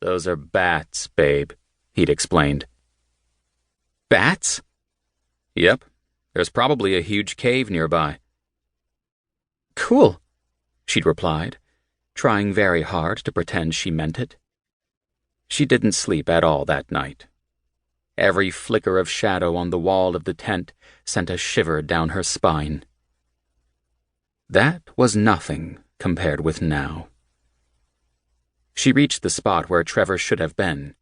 "Those are bats, babe," he'd explained. "Bats?" "Yep. There's probably a huge cave nearby." "Cool," she'd replied, trying very hard to pretend she meant it. She didn't sleep at all that night. Every flicker of shadow on the wall of the tent sent a shiver down her spine. That was nothing compared with now. She reached the spot where Trevor should have been.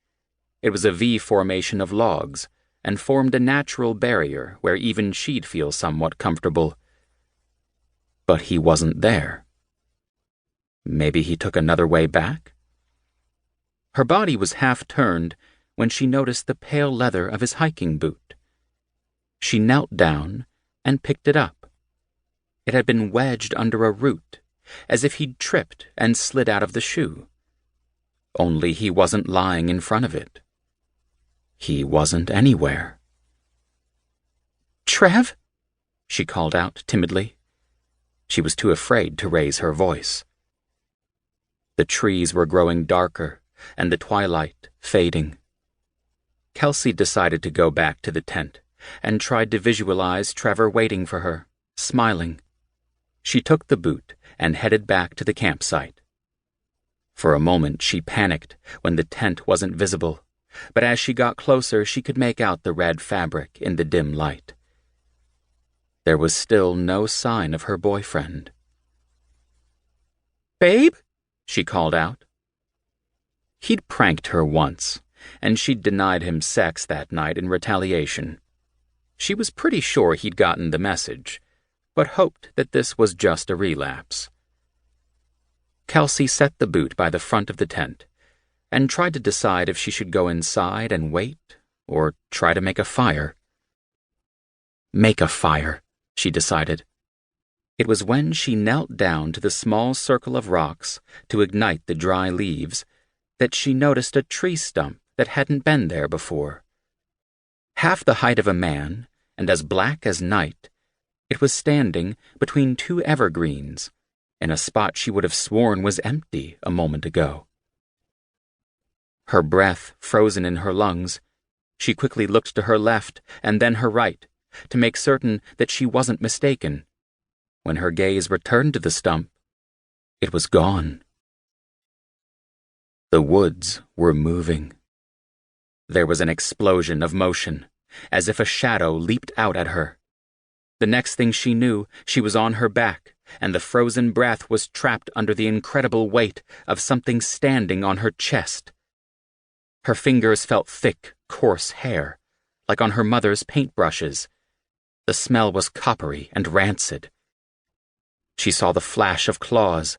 It was a V formation of logs, and formed a natural barrier where even she'd feel somewhat comfortable. But he wasn't there. Maybe he took another way back? Her body was half-turned when she noticed the pale leather of his hiking boot. She knelt down and picked it up. It had been wedged under a root, as if he'd tripped and slid out of the shoe. Only he wasn't lying in front of it. He wasn't anywhere. "Trev?" she called out timidly. She was too afraid to raise her voice. The trees were growing darker, and the twilight fading. Kelsey decided to go back to the tent and tried to visualize Trevor waiting for her, smiling. She took the boot and headed back to the campsite. For a moment she panicked when the tent wasn't visible, but as she got closer she could make out the red fabric in the dim light. There was still no sign of her boyfriend. "Babe?" she called out. He'd pranked her once, and she'd denied him sex that night in retaliation. She was pretty sure he'd gotten the message, but hoped that this was just a relapse. Kelsey set the boot by the front of the tent and tried to decide if she should go inside and wait or try to make a fire. Make a fire, she decided. It was when she knelt down to the small circle of rocks to ignite the dry leaves that she noticed a tree stump that hadn't been there before. Half the height of a man, and as black as night, it was standing between two evergreens, in a spot she would have sworn was empty a moment ago. Her breath frozen in her lungs, she quickly looked to her left and then her right, to make certain that she wasn't mistaken. When her gaze returned to the stump, it was gone. The woods were moving. There was an explosion of motion, as if a shadow leaped out at her. The next thing she knew, she was on her back, and the frozen breath was trapped under the incredible weight of something standing on her chest. Her fingers felt thick, coarse hair, like on her mother's paintbrushes. The smell was coppery and rancid. She saw the flash of claws,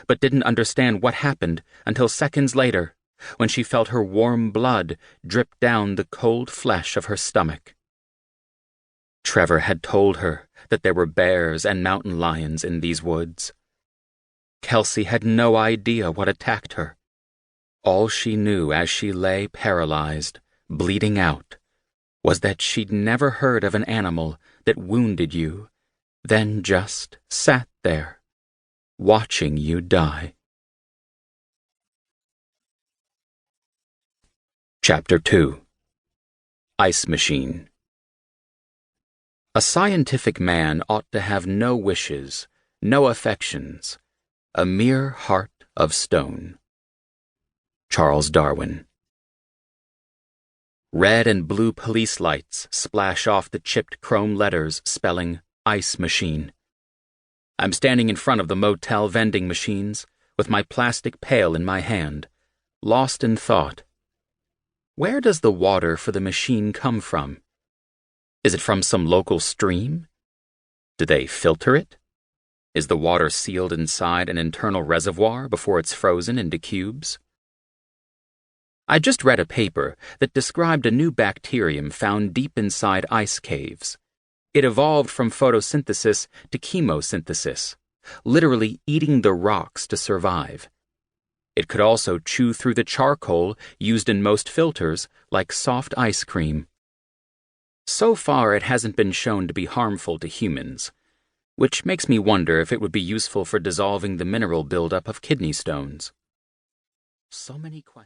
but didn't understand what happened until seconds later, when she felt her warm blood drip down the cold flesh of her stomach. Trevor had told her that there were bears and mountain lions in these woods. Kelsey had no idea what attacked her. All she knew as she lay paralyzed, bleeding out, was that she'd never heard of an animal that wounded you, then just sat there, watching you die. Chapter 2. Ice Machine. A scientific man ought to have no wishes, no affections, a mere heart of stone. Charles Darwin. Red and blue police lights splash off the chipped chrome letters spelling Ice Machine. I'm standing in front of the motel vending machines with my plastic pail in my hand, lost in thought. Where does the water for the machine come from? Is it from some local stream? Do they filter it? Is the water sealed inside an internal reservoir before it's frozen into cubes? I just read a paper that described a new bacterium found deep inside ice caves. It evolved from photosynthesis to chemosynthesis, literally eating the rocks to survive. It could also chew through the charcoal used in most filters, like soft ice cream. So far, it hasn't been shown to be harmful to humans, which makes me wonder if it would be useful for dissolving the mineral buildup of kidney stones. So many questions.